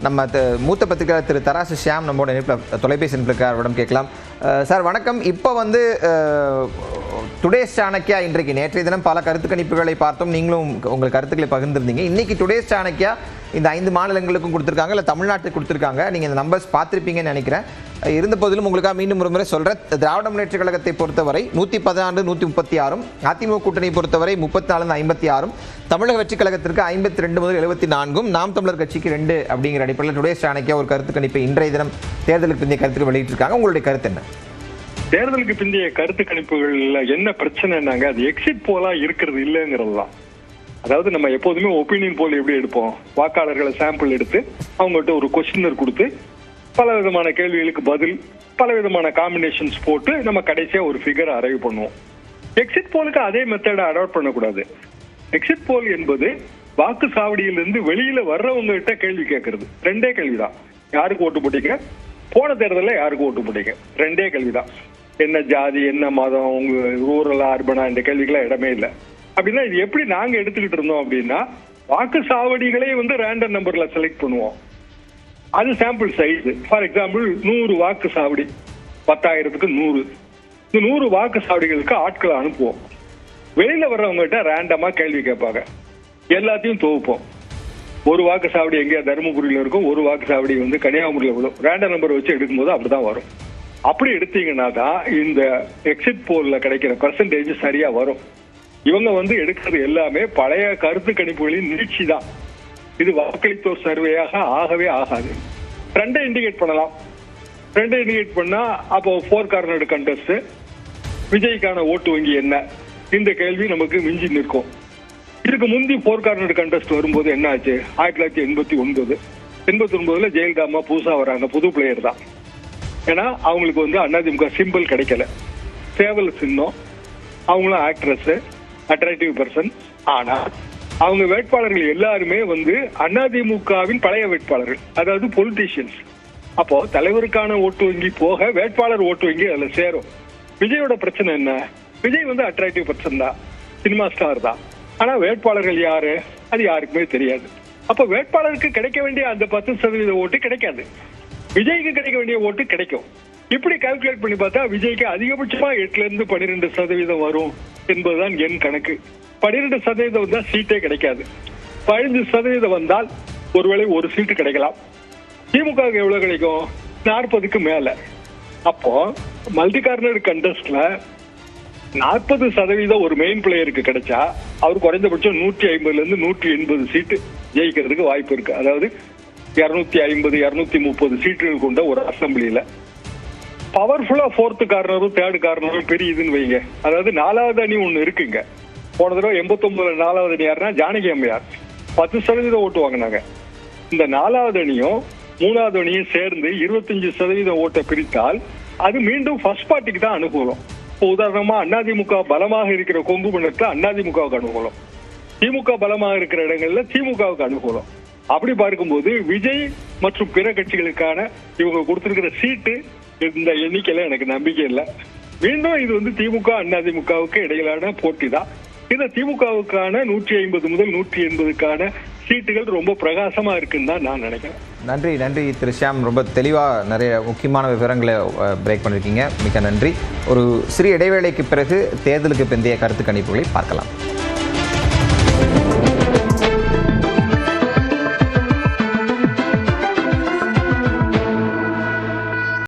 நம்ம மூத்த பத்திரிகையாளர் திரு தராசு ஷியாம் நம்மளோட தொலைபேசி அவரிடம் கேட்கலாம். சார் வணக்கம். இப்போ வந்து டுடேஸ் சாணக்கியா இன்றைக்கு நேற்றைய தினம் பல கருத்து கணிப்புகளை பார்த்தோம், நீங்களும் உங்கள் கருத்துக்களை பகிர்ந்திருந்தீங்க. இன்னைக்கு டுடேஸ் சாணக்கியா இந்த 5 மாநிலங்களுக்கும் கொடுத்துருக்காங்க, இல்லை தமிழ்நாட்டுக்கு கொடுத்துருக்காங்க. நீங்கள் இந்த நம்பர்ஸ் பார்த்துருப்பீங்கன்னு நினைக்கிறேன். இருந்த போதிலும் உங்களுக்காக மீண்டும் ஒரு முறை சொல்கிறேன். திராவிட முன்னேற்ற கழகத்தை பொறுத்தவரை 114 136, அதிமுக கூட்டணியை பொறுத்தவரை 34 56, தமிழக வெற்றி கழகத்திற்கு 52 முதல் 74, நாம் தமிழர் கட்சிக்கு 2 அப்படிங்கிற அடிப்படையில் டுடேஸ் சாணக்கியா ஒரு கருத்து கணிப்பை இன்றைய தினம் தேர்தலுக்கு பிந்தைய கருத்துக்கு வெளியிட்டிருக்காங்க. உங்களுடைய கருத்து என்ன? தேர்தலுக்கு பிந்தைய கருத்து கணிப்புகள்ல என்ன பிரச்சனைனாங்க, அது எக்ஸிட் போலா இருக்கிறது இல்லைங்கிறது தான். அதாவது நம்ம எப்போதுமே ஒப்பீனியன் போல் எப்படி எடுப்போம், வாக்காளர்களை சாம்பிள் எடுத்து அவங்ககிட்ட ஒரு கொஸ்டினர் கொடுத்து பல விதமான கேள்விகளுக்கு பதில், பல விதமான காம்பினேஷன்ஸ் போட்டு நம்ம கடைசியா ஒரு ஃபிகரை அரைவ் பண்ணுவோம். எக்ஸிட் போலுக்கு அதே மெத்தடை அடாப்ட் பண்ணக்கூடாது. எக்ஸிட் போல் என்பது வாக்கு சாவடியிலிருந்து வெளியில வர்றவங்க கிட்ட கேள்வி கேட்கறது. 2 கேள்விதான். யாருக்கு ஓட்டு போட்டீங்க, போன தேர்தலில் யாருக்கு ஓட்டு போட்டீங்க, 2 கேள்விதான். என்ன ஜாதி, என்ன மதம், உங்க ரூரலா அர்பனா, இந்த கேள்விக்கெல்லாம் இடமே இல்லை. அப்படின்னா இது எப்படி நாங்க எடுத்துக்கிட்டு இருந்தோம் அப்படின்னா, வாக்கு சாவடிகளே வந்து ரேண்டம் நம்பர்ல செலக்ட் பண்ணுவோம். அது சாம்பிள் சைஸ். ஃபார் எக்ஸாம்பிள் 100 வாக்கு சாவடி, 10,000க்கு 100. இந்த 100 வாக்கு சாவடிகளுக்கு ஆட்களை அனுப்புவோம். வெளியில வர்றவங்க கிட்ட ரேண்டமா கேள்வி கேட்பாங்க. எல்லாத்தையும் தொகுப்போம். ஒரு வாக்கு சாவடி எங்கேயா தருமபுரியில இருக்கும், ஒரு வாக்கு சாவடி வந்து கன்னியாகுமரியில விடும். ரேண்டம் நம்பர் வச்சு எடுக்கும்போது அப்படிதான் வரும். அப்படி எடுத்தீங்கன்னா தான் இந்த எக்ஸிட் போல்ல கிடைக்கிற பெர்சன்டேஜ் சரியா வரும். இவங்க வந்து எடுக்கிறது எல்லாமே பழைய கருத்து கணிப்புகளின் நீட்சி தான். இது வாக்களித்தோர் சர்வேயாக ஆகவே ஆகாது. ட்ரெண்டை இண்டிகேட் பண்ணலாம். ட்ரெண்டை இண்டிகேட் பண்ணா அப்போ 4 கார்னர்டு கண்டெஸ்ட், விஜய்க்கான ஓட்டு வங்கி என்ன, இந்த கேள்வி நமக்கு மிஞ்சி நிற்கும். இதுக்கு முந்தி 4 கார்னர்டு கண்டெஸ்ட் வரும்போது என்ன ஆச்சு, 1989 89ல ஜெயலலிதா அம்மா புதுசா வராங்க, புது பிளேயர் தான். ஏன்னா அவங்களுக்கு வந்து அதிமுக சிம்பிள் கிடைக்கல, சேவல் சின்னம், அவங்களும் ஆக்ட்ரஸ், அட்ராக்டிவ் பர்சன். ஆனா அவங்க வேட்பாளர்கள் எல்லாருமே வந்து அதிமுகவின் பழைய வேட்பாளர்கள், அதாவது பொலிட்டீஷியன்ஸ். அப்போ தலைவருக்கான ஓட்டு வங்கி போக வேட்பாளர் ஓட்டு வங்கி அதுல சேரும். விஜயோட பிரச்சனை என்ன, விஜய் வந்து அட்ராக்டிவ் பர்சன் தான், சினிமா ஸ்டார் தான். ஆனா வேட்பாளர்கள் யாரு, அது யாருக்குமே தெரியாது. அப்ப வேட்பாளருக்கு கிடைக்க வேண்டிய அந்த 10% ஓட்டு கிடைக்காது, விஜய்க்கு கிடைக்க வேண்டிய ஓட்டு கிடைக்கும். இப்படி கால்குலேட் பண்ணி பார்த்தா விஜய்க்கு அதிகபட்சமா 8ல இருந்து 12% வரும் என்பதுதான் என் கணக்கு. 12% வந்தா சீட்டே கிடைக்காது. 15% வந்தால் ஒருவேளை ஒரு சீட்டு கிடைக்கலாம். திமுக எவ்வளவு கிடைக்கும், 40க்கு மேல. அப்போ மல்டி கார்னர் கண்டெஸ்ட்ல 40% ஒரு மெயின் பிளேயருக்கு கிடைச்சா அவர் குறைந்தபட்சம் 150ல இருந்து 180 சீட்டு ஜெயிக்கிறதுக்கு வாய்ப்பு இருக்கு. அதாவது 250 230 சீட்டுகள் கொண்ட ஒரு அசம்பிளியில பவர்ஃபுல்லா 4th கார்னரும் 3rd கார்னரும் பெரியதுன்னு வைங்க. அதாவது 4வது அணி ஒண்ணு இருக்குங்க. போன தடவை 89ல 4வது அணி யாருன்னா ஜானகி அம்மையார், 10% ஓட்டு வாங்கினாங்க. இந்த 4வது அணியும் 3வது அணியும் சேர்ந்து 25% ஓட்டை பிரித்தால் அது மீண்டும் ஃபர்ஸ்ட் பார்ட்டிக்கு தான் அனுகூலம். இப்போ உதாரணமா அதிமுக பலமாக இருக்கிற கொங்கு மண்டலத்தில் அதிமுகவுக்கு அனுகூலம், திமுக பலமாக இருக்கிற இடங்கள்ல திமுகவுக்கு அனுகூலம். அப்படி பார்க்கும்போது விஜய் மற்றும் பிற கட்சிகளுக்கான இவங்க கொடுத்திருக்கிற சீட்டு இந்த எண்ணிக்கையில எனக்கு நம்பிக்கை இல்லை. மீண்டும் இது வந்து திமுக அதிமுகவுக்கு இடையிலான போட்டி தான். இந்த திமுகவுக்கான 150 முதல் 180க்கான சீட்டுகள் ரொம்ப பிரகாசமா இருக்குன்னு தான் நான் நினைக்கிறேன். நன்றி திரு ஷியாம். ரொம்ப தெளிவாக நிறைய முக்கியமான விவரங்களை பிரேக் பண்ணியிருக்கீங்க. மிக நன்றி. ஒரு சிறிய இடைவேளைக்கு பிறகு தேர்தலுக்கு பிந்தைய கருத்து கணிப்புகளை பார்க்கலாம்.